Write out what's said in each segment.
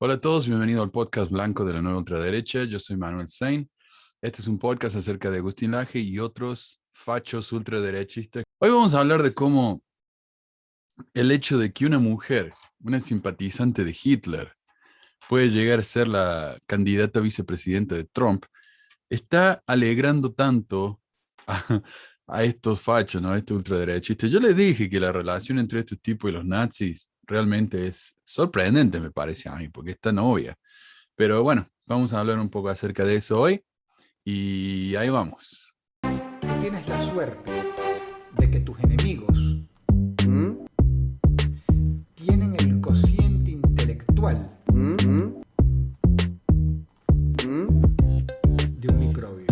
Hola a todos, bienvenido al podcast blanco de la nueva ultraderecha. Yo soy Manuel Sain. Este es un podcast acerca de Agustín Laje y otros fachos ultraderechistas. Hoy vamos a hablar de cómo el hecho de que una mujer, una simpatizante de Hitler, puede llegar a ser la candidata a vicepresidenta de Trump, está alegrando tanto a, a estos fachos, ¿no? A estos ultraderechistas. Yo les dije que la relación entre estos tipos y los nazis realmente es sorprendente, me parece a mí, porque es tan obvia. Pero bueno, vamos a hablar un poco acerca de eso hoy y ahí vamos. Tienes la suerte de que tus enemigos tienen el cociente intelectual de un microbio.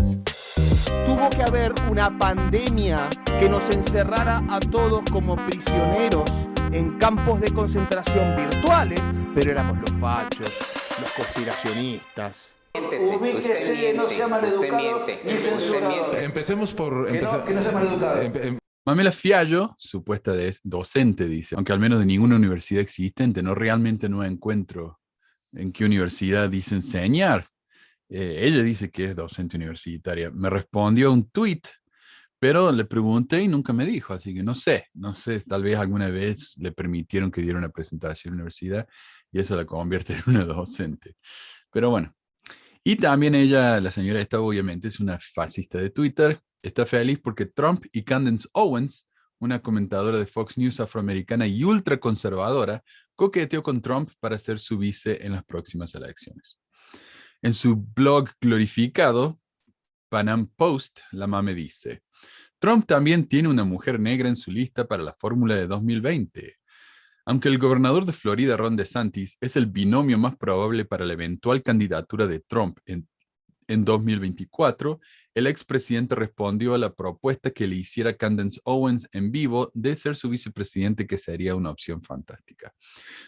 Tuvo que haber una pandemia que nos encerrara a todos como prisioneros en campos de concentración virtuales, pero éramos los fachos, los conspiracionistas. Ubíquese, no sea maleducado ni censurado. Empecemos por... Que no sea maleducado. Mamela Fiallo, supuesta docente, dice, aunque al menos de ninguna universidad existente, realmente no encuentro en qué universidad dice enseñar. Ella dice que es docente universitaria. Me respondió un tweet, pero le pregunté y nunca me dijo, así que no sé, tal vez alguna vez le permitieron que diera una presentación en la universidad y eso la convierte en una docente. Pero bueno, y también ella, la señora esta obviamente es una fascista de Twitter, está feliz porque Trump y Candace Owens, una comentadora de Fox News afroamericana y ultraconservadora, coqueteó con Trump para ser su vice en las próximas elecciones. En su blog glorificado, Panam Post, la mame dice, Trump también tiene una mujer negra en su lista para la fórmula de 2020. Aunque el gobernador de Florida, Ron DeSantis, es el binomio más probable para la eventual candidatura de Trump en 2024, el expresidente respondió a la propuesta que le hiciera Candace Owens en vivo de ser su vicepresidente, que sería una opción fantástica.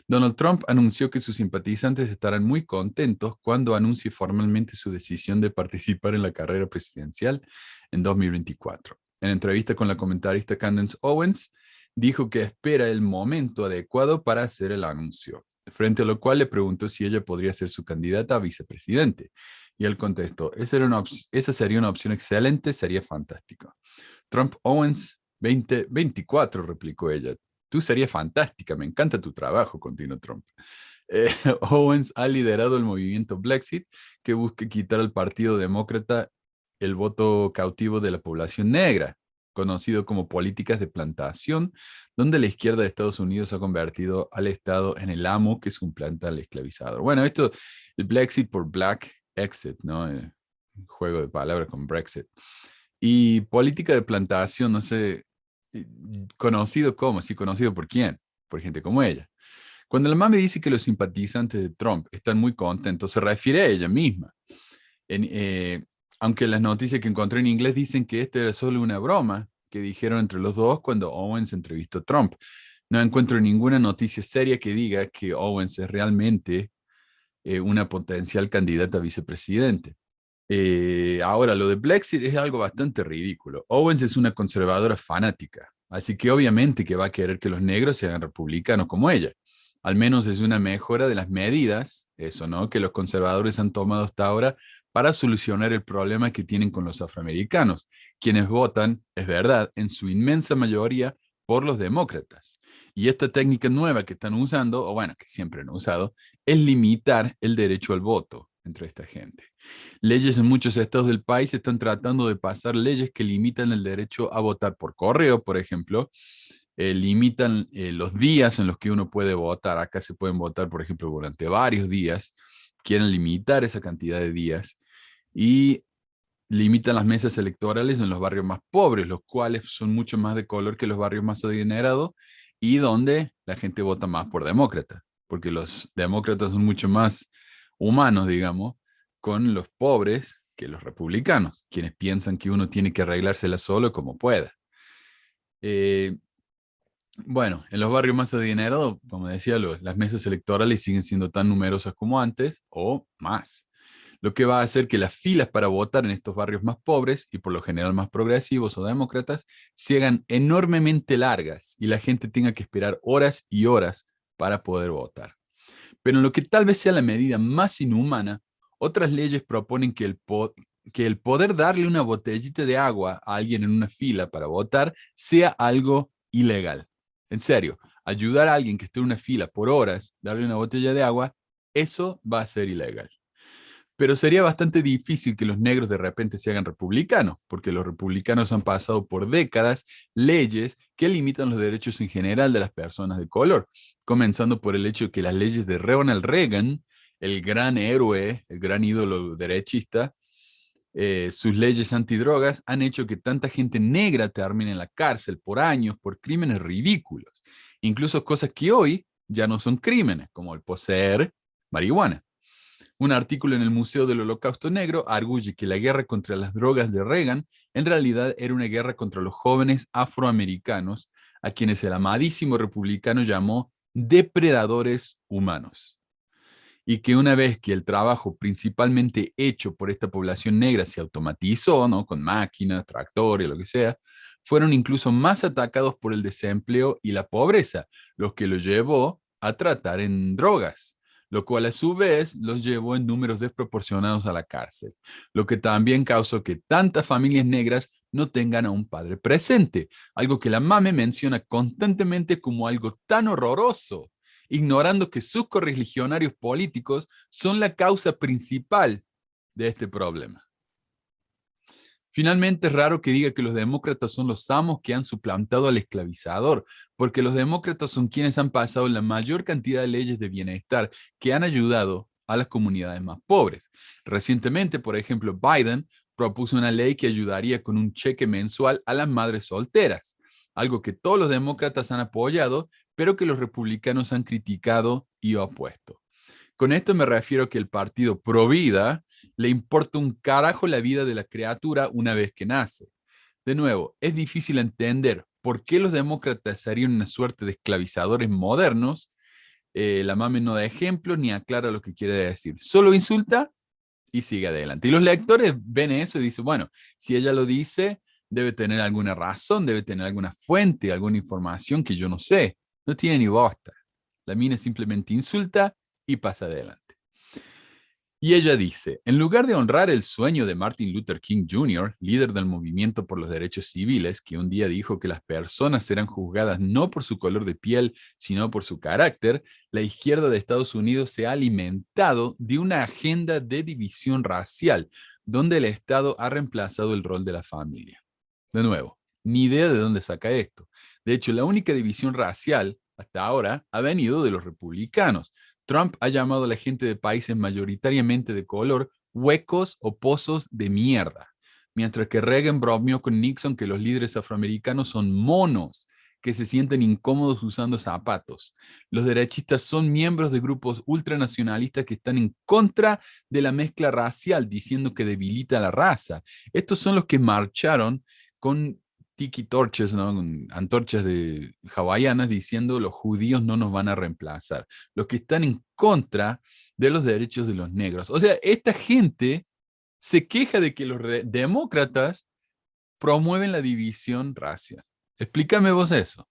Donald Trump anunció que sus simpatizantes estarán muy contentos cuando anuncie formalmente su decisión de participar en la carrera presidencial en 2024. En entrevista con la comentarista Candace Owens, dijo que espera el momento adecuado para hacer el anuncio, frente a lo cual le preguntó si ella podría ser su candidata a vicepresidente. Y él contestó, esa sería una opción excelente, sería fantástico. Trump Owens 2024, replicó ella. Tú serías fantástica, me encanta tu trabajo, continuó Trump. Eh, Owens ha liderado el movimiento Brexit, que busca quitar al Partido Demócrata el voto cautivo de la población negra, conocido como políticas de plantación, donde la izquierda de Estados Unidos ha convertido al Estado en el amo que suplanta al esclavizador. Bueno, esto, el Brexit por Black Exit, ¿no? Juego de palabras con Brexit. Y política de plantación, no sé, conocido como, sí, conocido por quién, por gente como ella. Cuando la mami dice que los simpatizantes de Trump están muy contentos, se refiere a ella misma. En, aunque las noticias que encontré en inglés dicen que esto era solo una broma que dijeron entre los dos cuando Owens entrevistó a Trump. No encuentro ninguna noticia seria que diga que Owens es realmente una potencial candidata a vicepresidente. Ahora, lo de Brexit es algo bastante ridículo. Owens es una conservadora fanática, así que obviamente que va a querer que los negros sean republicanos como ella. Al menos es una mejora de las medidas, eso, ¿no? Que los conservadores han tomado hasta ahora para solucionar el problema que tienen con los afroamericanos, quienes votan, es verdad, en su inmensa mayoría por los demócratas. Y esta técnica nueva que están usando, o bueno, que siempre han usado, es limitar el derecho al voto entre esta gente. Leyes en muchos estados del país están tratando de pasar leyes que limitan el derecho a votar por correo, por ejemplo, limitan los días en los que uno puede votar. Acá se pueden votar, por ejemplo, durante varios días. Quieren limitar esa cantidad de días y limitan las mesas electorales en los barrios más pobres, los cuales son mucho más de color que los barrios más adinerados y donde la gente vota más por demócrata, porque los demócratas son mucho más humanos, digamos, con los pobres que los republicanos, quienes piensan que uno tiene que arreglársela solo como pueda. Eh, bueno, en los barrios más adinerados, como decía, las mesas electorales siguen siendo tan numerosas como antes o más, lo que va a hacer que las filas para votar en estos barrios más pobres y por lo general más progresivos o demócratas se hagan enormemente largas y la gente tenga que esperar horas y horas para poder votar. Pero en lo que tal vez sea la medida más inhumana, otras leyes proponen que el poder darle una botellita de agua a alguien en una fila para votar sea algo ilegal. En serio, ayudar a alguien que esté en una fila por horas, darle una botella de agua, eso va a ser ilegal. Pero sería bastante difícil que los negros de repente se hagan republicanos, porque los republicanos han pasado por décadas leyes que limitan los derechos en general de las personas de color, comenzando por el hecho de que las leyes de Ronald Reagan, el gran héroe, el gran ídolo derechista, sus leyes antidrogas han hecho que tanta gente negra termine en la cárcel por años por crímenes ridículos, incluso cosas que hoy ya no son crímenes, como el poseer marihuana. Un artículo en el Museo del Holocausto Negro arguye que la guerra contra las drogas de Reagan en realidad era una guerra contra los jóvenes afroamericanos, a quienes el amadísimo republicano llamó depredadores humanos. Y que una vez que el trabajo principalmente hecho por esta población negra se automatizó, ¿no? Con máquinas, tractores, lo que sea, fueron incluso más atacados por el desempleo y la pobreza, lo que los llevó a tratar en drogas, lo cual a su vez los llevó en números desproporcionados a la cárcel, lo que también causó que tantas familias negras no tengan a un padre presente, algo que la MAME menciona constantemente como algo tan horroroso, ignorando que sus correligionarios políticos son la causa principal de este problema. Finalmente, es raro que diga que los demócratas son los amos que han suplantado al esclavizador, porque los demócratas son quienes han pasado la mayor cantidad de leyes de bienestar que han ayudado a las comunidades más pobres. Recientemente, por ejemplo, Biden propuso una ley que ayudaría con un cheque mensual a las madres solteras, algo que todos los demócratas han apoyado, pero que los republicanos han criticado y opuesto. Con esto me refiero a que el partido pro vida le importa un carajo la vida de la criatura una vez que nace. De nuevo, es difícil entender por qué los demócratas serían una suerte de esclavizadores modernos. La MAME no da ejemplo ni aclara lo que quiere decir. Solo insulta y sigue adelante. Y los lectores ven eso y dicen, bueno, si ella lo dice, debe tener alguna razón, debe tener alguna fuente, alguna información que yo no sé. No tiene ni bosta. La mina simplemente insulta y pasa adelante. Y ella dice, en lugar de honrar el sueño de Martin Luther King Jr., líder del movimiento por los derechos civiles, que un día dijo que las personas serán juzgadas no por su color de piel, sino por su carácter, la izquierda de Estados Unidos se ha alimentado de una agenda de división racial, donde el Estado ha reemplazado el rol de la familia. De nuevo, ni idea de dónde saca esto. De hecho, la única división racial hasta ahora ha venido de los republicanos. Trump ha llamado a la gente de países mayoritariamente de color huecos o pozos de mierda, mientras que Reagan bromeó con Nixon que los líderes afroamericanos son monos, que se sienten incómodos usando zapatos. Los derechistas son miembros de grupos ultranacionalistas que están en contra de la mezcla racial, diciendo que debilita la raza. Estos son los que marcharon con tiki torches, ¿no? Con antorchas hawaianas diciendo los judíos no nos van a reemplazar. Los que están en contra de los derechos de los negros. O sea, esta gente se queja de que los demócratas promueven la división racial. Explícame vos eso.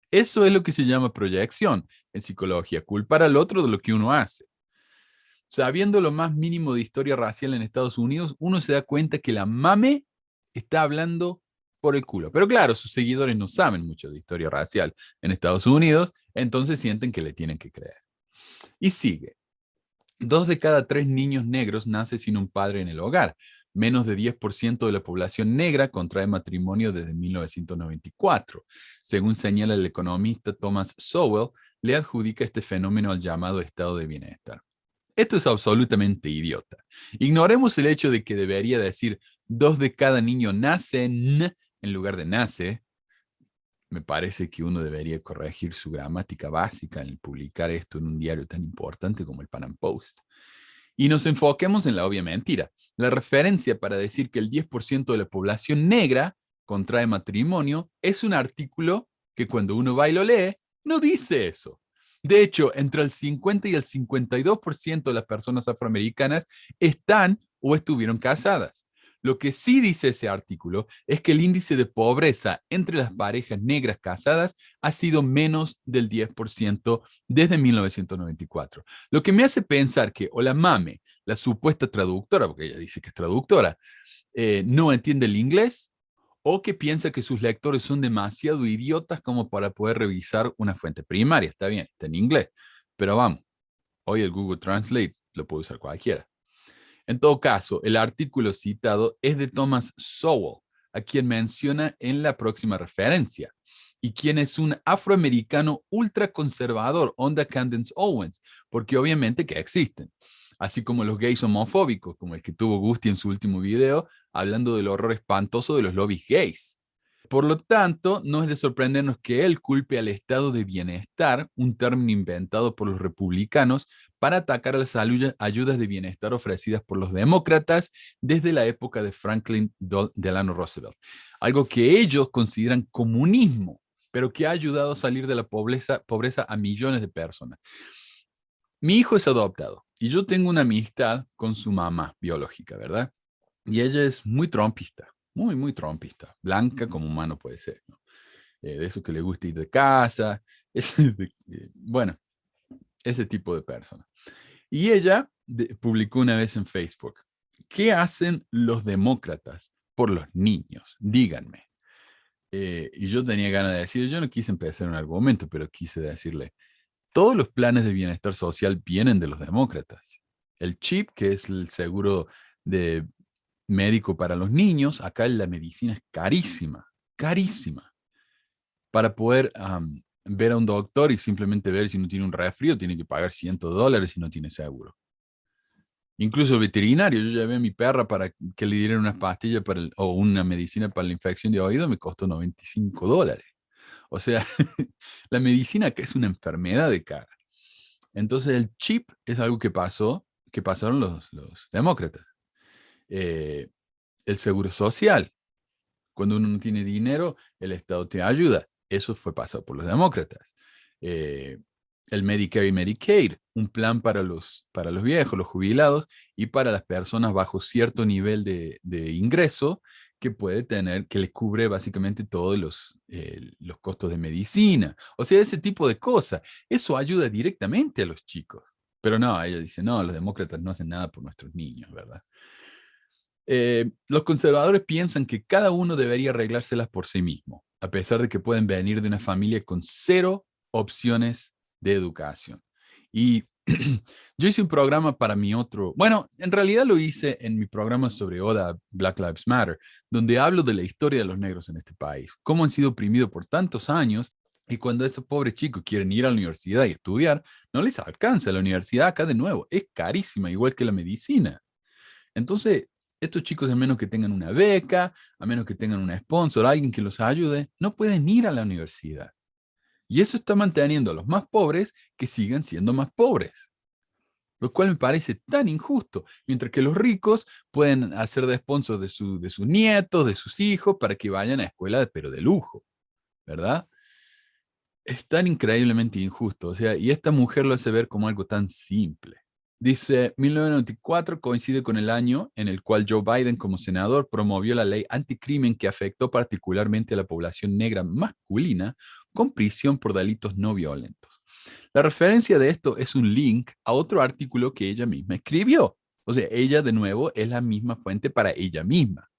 Eso es lo que se llama proyección en psicología, culpar al otro de lo que uno hace. Sabiendo lo más mínimo de historia racial en Estados Unidos, uno se da cuenta que la MAME está hablando por el culo. Pero claro, sus seguidores no saben mucho de historia racial en Estados Unidos, entonces sienten que le tienen que creer. Y sigue. 2 de cada 3 niños negros nace sin un padre en el hogar. Menos de 10% de la población negra contrae matrimonio desde 1994. Según señala el economista Thomas Sowell, le adjudica este fenómeno al llamado estado de bienestar. Esto es absolutamente idiota. Ignoremos el hecho de que debería decir 2 de cada niño nacen en lugar de nace. Me parece que uno debería corregir su gramática básica al publicar esto en un diario tan importante como el Pan Am Post. Y nos enfoquemos en la obvia mentira. La referencia para decir que el 10% de la población negra contrae matrimonio es un artículo que cuando uno va y lo lee, no dice eso. De hecho, entre el 50 y el 52% de las personas afroamericanas están o estuvieron casadas, Lo que sí dice ese artículo es que el índice de pobreza entre las parejas negras casadas ha sido menos del 10% desde 1994. Lo que me hace pensar que o la mame, la supuesta traductora, porque ella dice que es traductora, no entiende el inglés, o que piensa que sus lectores son demasiado idiotas como para poder revisar una fuente primaria. Está bien, está en inglés, pero vamos, hoy el Google Translate lo puede usar cualquiera. En todo caso, el artículo citado es de Thomas Sowell, a quien menciona en la próxima referencia, y quien es un afroamericano ultraconservador, onda Candace Owens, porque obviamente que existen, así como los gays homofóbicos, como el que tuvo Gusti en su último video, hablando del horror espantoso de los lobbies gays. Por lo tanto, no es de sorprendernos que él culpe al estado de bienestar, un término inventado por los republicanos, para atacar a las ayudas de bienestar ofrecidas por los demócratas desde la época de Franklin Delano Roosevelt. Algo que ellos consideran comunismo, pero que ha ayudado a salir de la pobreza a millones de personas. Mi hijo es adoptado y yo tengo una amistad con su mamá biológica, ¿verdad? Y ella es muy trompista, muy, muy trompista, blanca como humano puede ser, ¿no? De eso que le gusta ir de casa, bueno, ese tipo de persona. Y ella publicó una vez en Facebook, ¿qué hacen los demócratas por los niños? Díganme. Y yo tenía ganas de decir, yo no quise empezar un argumento, pero quise decirle, todos los planes de bienestar social vienen de los demócratas. El CHIP, que es el seguro de médico para los niños, acá la medicina es carísima, carísima. Para poder ver a un doctor y simplemente ver si no tiene un resfrío, tiene que pagar $100 si no tiene seguro. Incluso el veterinario, yo llevé a mi perra para que le dieran unas pastillas o una medicina para la infección de oído, me costó $95. O sea, la medicina acá es una enfermedad de cara. Entonces el chip es algo que pasaron los demócratas. El seguro social. Cuando uno no tiene dinero, el Estado te ayuda. Eso fue pasado por los demócratas. El Medicare y Medicaid, un plan para los viejos, los jubilados, y para las personas bajo cierto nivel de ingreso que puede tener, que le cubre básicamente todos los costos de medicina. O sea, ese tipo de cosas. Eso ayuda directamente a los chicos. Pero no, ella dice, no, los demócratas no hacen nada por nuestros niños, ¿verdad? Los conservadores piensan que cada uno debería arreglárselas por sí mismo, a pesar de que pueden venir de una familia con 0 opciones de educación. Y yo hice un programa para mi otro, bueno, en realidad lo hice en mi programa sobre ODA, Black Lives Matter, donde hablo de la historia de los negros en este país, cómo han sido oprimidos por tantos años, y cuando esos pobres chicos quieren ir a la universidad y estudiar, no les alcanza. La universidad acá de nuevo es carísima, igual que la medicina. Entonces, estos chicos, a menos que tengan una beca, a menos que tengan un sponsor, alguien que los ayude, no pueden ir a la universidad. Y eso está manteniendo a los más pobres que sigan siendo más pobres. Lo cual me parece tan injusto. Mientras que los ricos pueden hacer de sponsor de sus nietos, de sus hijos, para que vayan a escuela, pero de lujo. ¿Verdad? Es tan increíblemente injusto. O sea, y esta mujer lo hace ver como algo tan simple. Dice, 1994 coincide con el año en el cual Joe Biden como senador promovió la ley anticrimen que afectó particularmente a la población negra masculina con prisión por delitos no violentos. La referencia de esto es un link a otro artículo que ella misma escribió. O sea, ella de nuevo es la misma fuente para ella misma,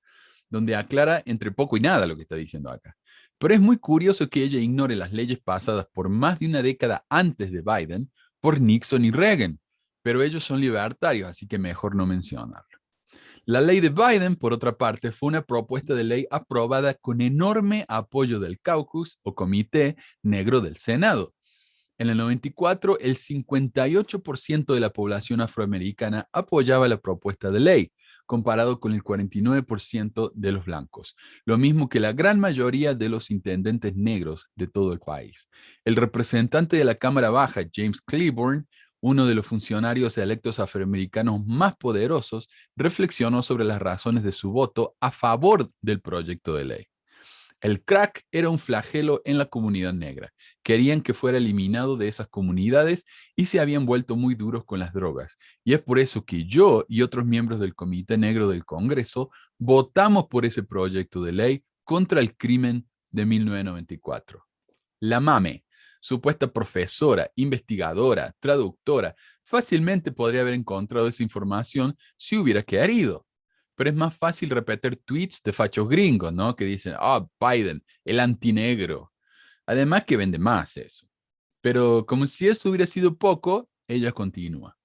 donde aclara entre poco y nada lo que está diciendo acá. Pero es muy curioso que ella ignore las leyes pasadas por más de una década antes de Biden por Nixon y Reagan. Pero ellos son libertarios, así que mejor no mencionarlo. La ley de Biden, por otra parte, fue una propuesta de ley aprobada con enorme apoyo del caucus o comité negro del Senado. En el 94, el 58% de la población afroamericana apoyaba la propuesta de ley, comparado con el 49% de los blancos, lo mismo que la gran mayoría de los intendentes negros de todo el país. El representante de la Cámara Baja, James Clyburn, uno de los funcionarios electos afroamericanos más poderosos, reflexionó sobre las razones de su voto a favor del proyecto de ley. El crack era un flagelo en la comunidad negra. Querían que fuera eliminado de esas comunidades y se habían vuelto muy duros con las drogas. Y es por eso que yo y otros miembros del Comité Negro del Congreso votamos por ese proyecto de ley contra el crimen de 1994. La Mame, supuesta profesora, investigadora, traductora, fácilmente podría haber encontrado esa información si hubiera querido. Pero es más fácil repetir tweets de fachos gringos, ¿no? Que dicen, Biden, el antinegro. Además que vende más eso. Pero como si eso hubiera sido poco, ella continúa.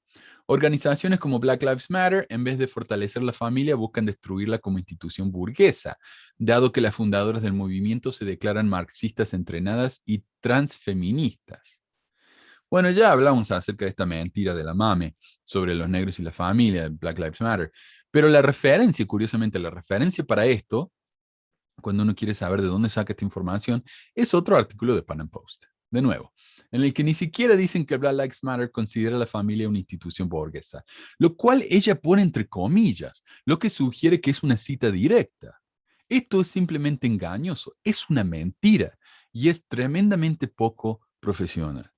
Organizaciones como Black Lives Matter, en vez de fortalecer la familia, buscan destruirla como institución burguesa, dado que las fundadoras del movimiento se declaran marxistas entrenadas y transfeministas. Bueno, ya hablamos acerca de esta mentira de la Mame sobre los negros y la familia, Black Lives Matter, pero la referencia, curiosamente, la referencia para esto, cuando uno quiere saber de dónde saca esta información, es otro artículo de Pan Am Post. De nuevo, en el que ni siquiera dicen que Black Lives Matter considera a la familia una institución burguesa, lo cual ella pone entre comillas, lo que sugiere que es una cita directa. Esto es simplemente engañoso, es una mentira y es tremendamente poco profesional.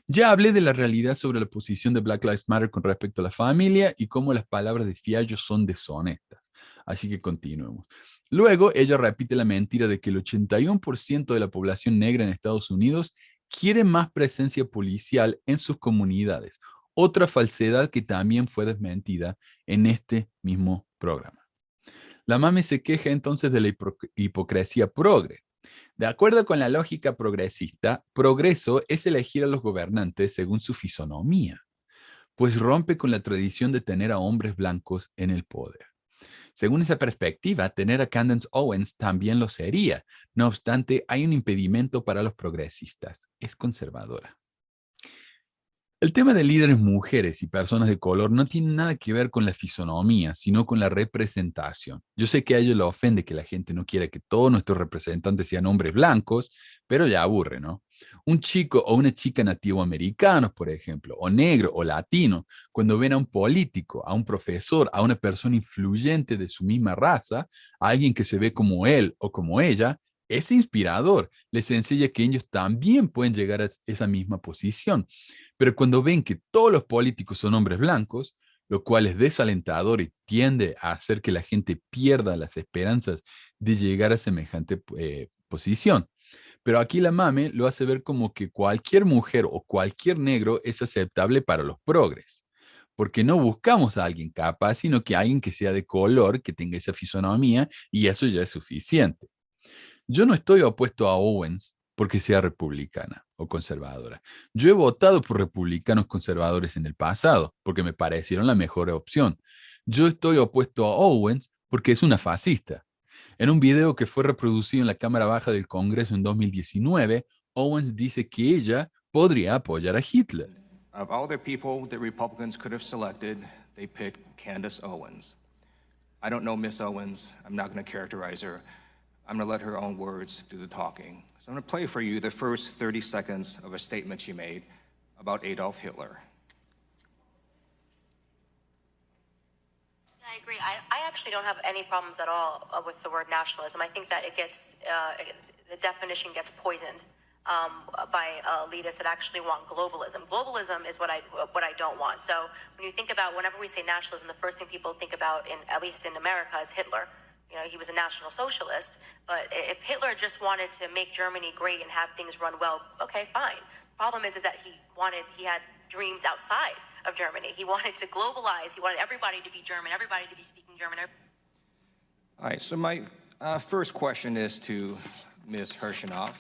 Ya hablé de la realidad sobre la posición de Black Lives Matter con respecto a la familia y cómo las palabras de Fiallo son deshonestas. Así que continuemos. Luego, ella repite la mentira de que el 81% de la población negra en Estados Unidos quiere más presencia policial en sus comunidades. Otra falsedad que también fue desmentida en este mismo programa. La Mame se queja entonces de la hipocresía progre. De acuerdo con la lógica progresista, progreso es elegir a los gobernantes según su fisonomía, pues rompe con la tradición de tener a hombres blancos en el poder. Según esa perspectiva, tener a Candace Owens también lo sería. No obstante, hay un impedimento para los progresistas. Es conservadora. El tema de líderes mujeres y personas de color no tiene nada que ver con la fisonomía, sino con la representación. Yo sé que a ellos les ofende que la gente no quiera que todos nuestros representantes sean hombres blancos, pero ya aburre, ¿no? Un chico o una chica nativoamericanos, por ejemplo, o negro o latino, cuando ven a un político, a un profesor, a una persona influyente de su misma raza, a alguien que se ve como él o como ella, es inspirador. Les enseña que ellos también pueden llegar a esa misma posición. Pero cuando ven que todos los políticos son hombres blancos, lo cual es desalentador y tiende a hacer que la gente pierda las esperanzas de llegar a semejante posición. Pero aquí la Mame lo hace ver como que cualquier mujer o cualquier negro es aceptable para los progres. Porque no buscamos a alguien capaz, sino que alguien que sea de color, que tenga esa fisonomía, y eso ya es suficiente. Yo no estoy opuesto a Owens porque sea republicana o conservadora. Yo he votado por republicanos conservadores en el pasado porque me parecieron la mejor opción. Yo estoy opuesto a Owens porque es una fascista. En un video que fue reproducido en la Cámara Baja del Congreso en 2019, Owens dice que ella podría apoyar a Hitler. Of all the people that Republicans could have selected, they picked Candace Owens. I don't know Miss Owens. I'm not going to characterize her. I'm going to let her own words do the talking. So I'm going to play for you the first 30 seconds of a statement she made about Adolf Hitler. I agree. I actually don't have any problems at all with the word nationalism. I think that it gets, the definition gets poisoned by elitists that actually want globalism. Globalism is what I don't want. So when you think about, whenever we say nationalism, the first thing people think about, at least in America, is Hitler. You know, he was a National Socialist, but if Hitler just wanted to make Germany great and have things run well, okay, fine. The problem is that he had dreams outside of Germany. He wanted to globalize. He wanted everybody to be German, everybody to be speaking German. All right, so my first question is to Ms. Hirschenoff.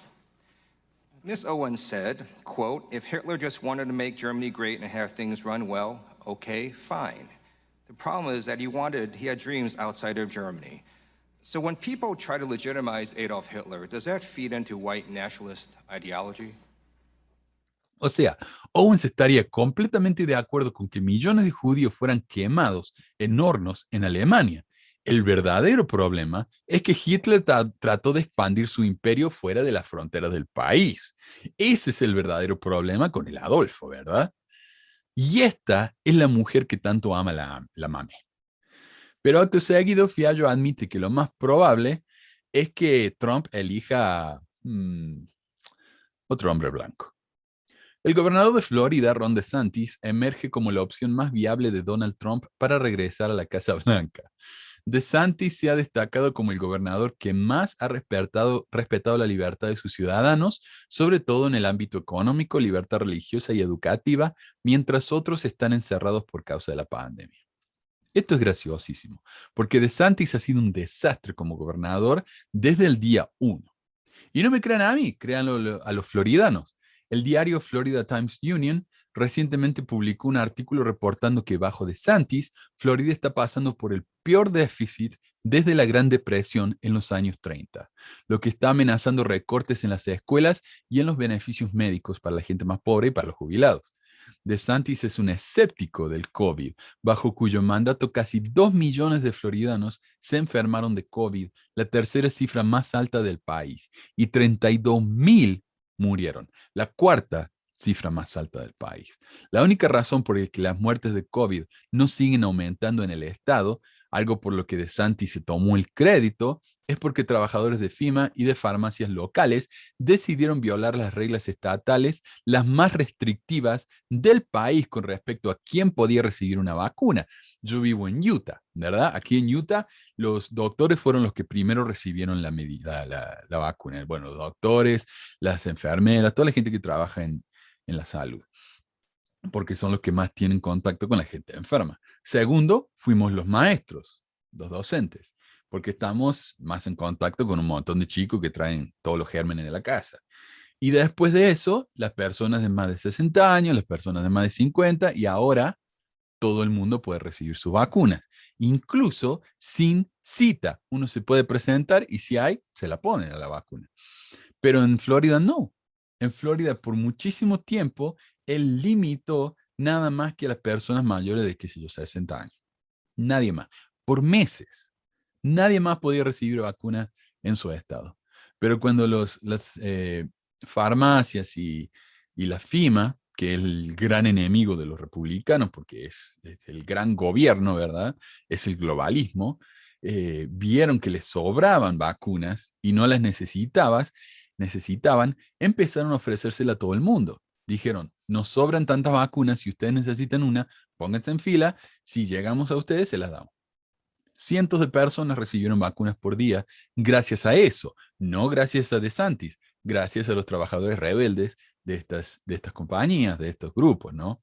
Ms. Owens said, quote, if Hitler just wanted to make Germany great and have things run well, okay, fine. The problem is that he had dreams outside of Germany. So when people try to legitimize Adolf Hitler, does that feed into white nationalist ideology? O sea, Owens estaría completamente de acuerdo con que millones de judíos fueran quemados en hornos en Alemania. El verdadero problema es que Hitler trató de expandir su imperio fuera de las fronteras del país. Ese es el verdadero problema con el Adolfo, ¿verdad? Y esta es la mujer que tanto ama la Mame. Pero acto seguido, Fiallo admite que lo más probable es que Trump elija otro hombre blanco. El gobernador de Florida, Ron DeSantis, emerge como la opción más viable de Donald Trump para regresar a la Casa Blanca. DeSantis se ha destacado como el gobernador que más ha respetado la libertad de sus ciudadanos, sobre todo en el ámbito económico, libertad religiosa y educativa, mientras otros están encerrados por causa de la pandemia. Esto es graciosísimo, porque DeSantis ha sido un desastre como gobernador desde el día 1. Y no me crean a mí, créanlo a los floridanos. El diario Florida Times Union recientemente publicó un artículo reportando que bajo DeSantis, Florida está pasando por el peor déficit desde la Gran Depresión en los años 30, lo que está amenazando recortes en las escuelas y en los beneficios médicos para la gente más pobre y para los jubilados. DeSantis es un escéptico del COVID, bajo cuyo mandato casi 2 millones de floridanos se enfermaron de COVID, la tercera cifra más alta del país, y 32,000 murieron, la cuarta cifra más alta del país. La única razón por la que las muertes de COVID no siguen aumentando en el estado, algo por lo que DeSantis se tomó el crédito, es porque trabajadores de FEMA y de farmacias locales decidieron violar las reglas estatales, las más restrictivas del país con respecto a quién podía recibir una vacuna. Yo vivo en Utah, ¿verdad? Aquí en Utah, los doctores fueron los que primero recibieron la vacuna. Bueno, los doctores, las enfermeras, toda la gente que trabaja en la salud, porque son los que más tienen contacto con la gente enferma. Segundo, fuimos los maestros, los docentes, porque estamos más en contacto con un montón de chicos que traen todos los gérmenes de la casa. Y después de eso, las personas de más de 60 años, las personas de más de 50, y ahora todo el mundo puede recibir sus vacunas, incluso sin cita. Uno se puede presentar y si hay, se la pone a la vacuna. Pero en Florida no. En Florida por muchísimo tiempo, él limitó nada más que a las personas mayores de, qué sé yo, 60 años. Nadie más. Por meses. Nadie más podía recibir vacunas en su estado. Pero cuando las farmacias y la FEMA, que es el gran enemigo de los republicanos, porque es el gran gobierno, ¿verdad? Es el globalismo, vieron que les sobraban vacunas y no las necesitaban, empezaron a ofrecérsela a todo el mundo. Dijeron, nos sobran tantas vacunas, si ustedes necesitan una, pónganse en fila, si llegamos a ustedes, se las damos. Cientos de personas recibieron vacunas por día gracias a eso, no gracias a DeSantis, gracias a los trabajadores rebeldes de estas compañías, de estos grupos, ¿no?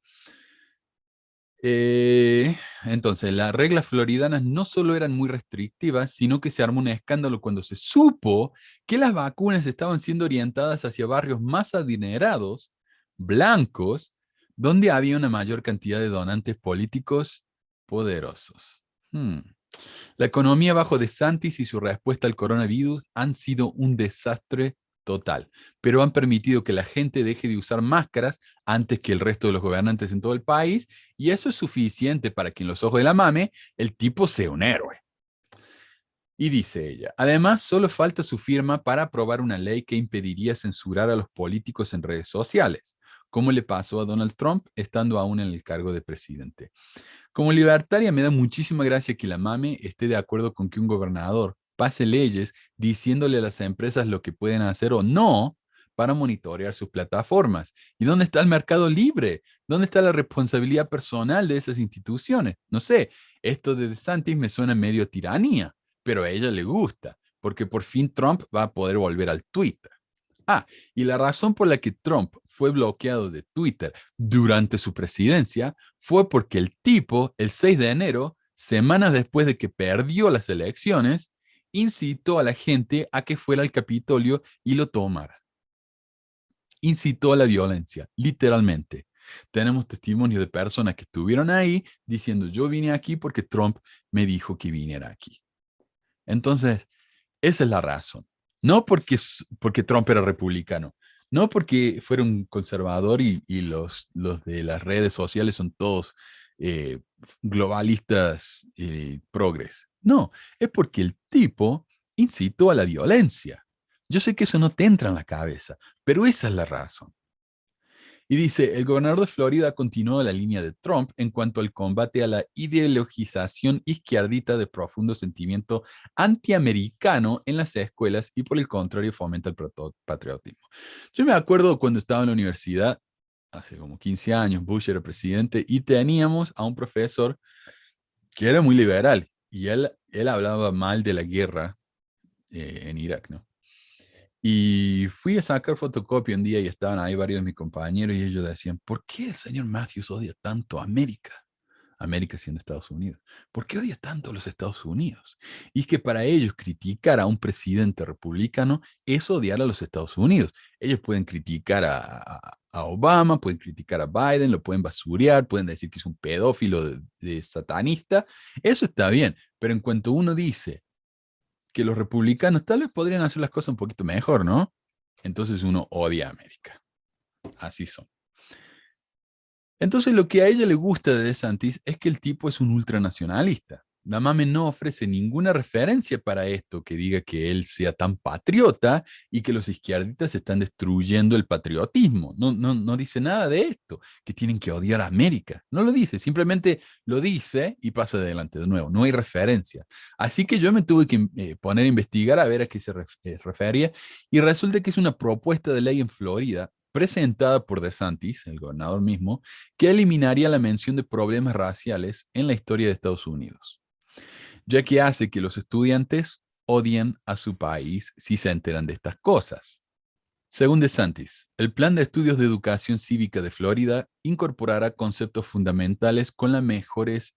Entonces, las reglas floridanas no solo eran muy restrictivas, sino que se armó un escándalo cuando se supo que las vacunas estaban siendo orientadas hacia barrios más adinerados, blancos, donde había una mayor cantidad de donantes políticos poderosos. La economía bajo DeSantis y su respuesta al coronavirus han sido un desastre total, pero han permitido que la gente deje de usar máscaras antes que el resto de los gobernantes en todo el país, y eso es suficiente para que en los ojos de la mame el tipo sea un héroe. Y dice ella, además solo falta su firma para aprobar una ley que impediría censurar a los políticos en redes sociales, como le pasó a Donald Trump estando aún en el cargo de presidente. Como libertaria me da muchísima gracia que la mame esté de acuerdo con que un gobernador pase leyes diciéndole a las empresas lo que pueden hacer o no para monitorear sus plataformas. ¿Y dónde está el mercado libre? ¿Dónde está la responsabilidad personal de esas instituciones? No sé, esto de DeSantis me suena medio a tiranía, pero a ella le gusta, porque por fin Trump va a poder volver al Twitter. Y la razón por la que Trump fue bloqueado de Twitter durante su presidencia fue porque el tipo, el 6 de enero, semanas después de que perdió las elecciones, incitó a la gente a que fuera al Capitolio y lo tomara. Incitó a la violencia, literalmente. Tenemos testimonios de personas que estuvieron ahí diciendo, yo vine aquí porque Trump me dijo que viniera aquí. Entonces, esa es la razón. No porque Trump era republicano, no porque fuera un conservador y los de las redes sociales son todos globalistas progres. No, es porque el tipo incitó a la violencia. Yo sé que eso no te entra en la cabeza, pero esa es la razón. Y dice, el gobernador de Florida continuó la línea de Trump en cuanto al combate a la ideologización izquierdita de profundo sentimiento antiamericano en las escuelas y por el contrario fomenta el patriotismo. Yo me acuerdo cuando estaba en la universidad, hace como 15 años, Bush era presidente y teníamos a un profesor que era muy liberal y él hablaba mal de la guerra en Irak, ¿no? Y fui a sacar fotocopia un día y estaban ahí varios de mis compañeros y ellos decían, ¿por qué el señor Matthews odia tanto a América? América siendo Estados Unidos. ¿Por qué odia tanto a los Estados Unidos? Y es que para ellos criticar a un presidente republicano es odiar a los Estados Unidos. Ellos pueden criticar a Obama, pueden criticar a Biden, lo pueden basurear, pueden decir que es un pedófilo de satanista. Eso está bien, pero en cuanto uno dice que los republicanos tal vez podrían hacer las cosas un poquito mejor, ¿no? Entonces uno odia a América. Así son. Entonces lo que a ella le gusta de DeSantis es que el tipo es un ultranacionalista. La mame no ofrece ninguna referencia para esto que diga que él sea tan patriota y que los izquierdistas están destruyendo el patriotismo. No dice nada de esto, que tienen que odiar a América. No lo dice, simplemente lo dice y pasa adelante de nuevo. No hay referencia. Así que yo me tuve que poner a investigar a ver a qué se refería y resulta que es una propuesta de ley en Florida presentada por DeSantis, el gobernador mismo, que eliminaría la mención de problemas raciales en la historia de Estados Unidos, ya que hace que los estudiantes odien a su país si se enteran de estas cosas. Según DeSantis, el Plan de Estudios de Educación Cívica de Florida incorporará conceptos fundamentales con los mejores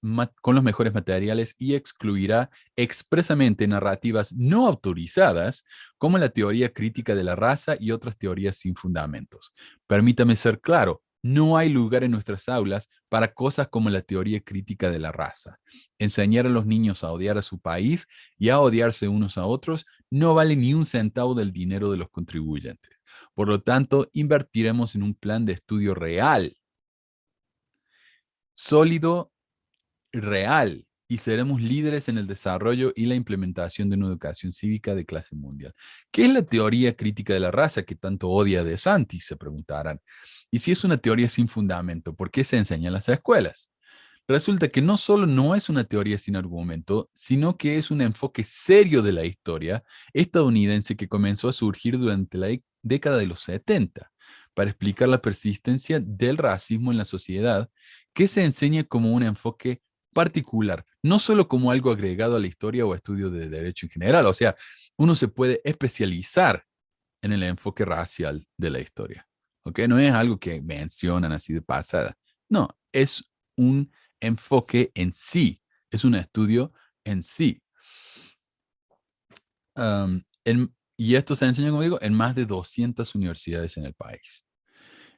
materiales y excluirá expresamente narrativas no autorizadas como la teoría crítica de la raza y otras teorías sin fundamentos. Permítame ser claro, no hay lugar en nuestras aulas para cosas como la teoría crítica de la raza. Enseñar a los niños a odiar a su país y a odiarse unos a otros no vale ni un centavo del dinero de los contribuyentes. Por lo tanto, invertiremos en un plan de estudio real, sólido, real, y seremos líderes en el desarrollo y la implementación de una educación cívica de clase mundial. ¿Qué es la teoría crítica de la raza que tanto odia DeSantis? Se preguntarán. Y si es una teoría sin fundamento, ¿por qué se enseña en las escuelas? Resulta que no solo no es una teoría sin argumento, sino que es un enfoque serio de la historia estadounidense que comenzó a surgir durante la década de los 70 para explicar la persistencia del racismo en la sociedad, que se enseña como un enfoque particular, no solo como algo agregado a la historia o a estudios de derecho en general. O sea, uno se puede especializar en el enfoque racial de la historia. ¿Ok? No es algo que mencionan así de pasada. No, es un enfoque en sí, es un estudio en sí. Y esto se enseña, como digo, en más de 200 universidades en el país.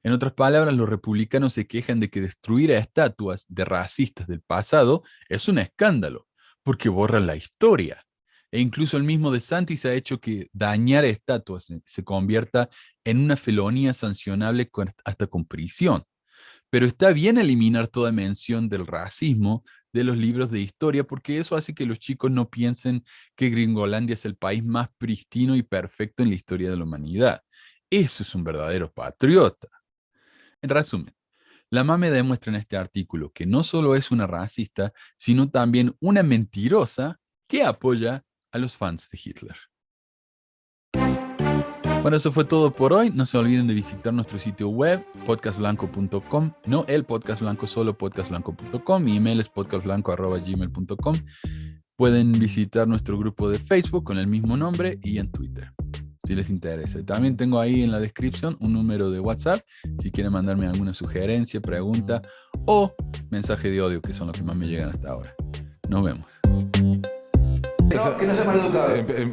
En otras palabras, los republicanos se quejan de que destruir a estatuas de racistas del pasado es un escándalo, porque borran la historia. E incluso el mismo DeSantis ha hecho que dañar estatuas se convierta en una felonía sancionable hasta con prisión. Pero está bien eliminar toda mención del racismo de los libros de historia, porque eso hace que los chicos no piensen que Gringolandia es el país más pristino y perfecto en la historia de la humanidad. Eso es un verdadero patriota. En resumen, la mame demuestra en este artículo que no solo es una racista, sino también una mentirosa que apoya a los fans de Hitler. Bueno, eso fue todo por hoy. No se olviden de visitar nuestro sitio web, podcastblanco.com. No el podcast blanco, solo podcastblanco.com. Mi email es podcastblanco@gmail.com. Pueden visitar nuestro grupo de Facebook con el mismo nombre y en Twitter, si les interesa. También tengo ahí en la descripción un número de WhatsApp, si quieren mandarme alguna sugerencia, pregunta o mensaje de audio, que son los que más me llegan hasta ahora. Nos vemos. Que no sea maleducado.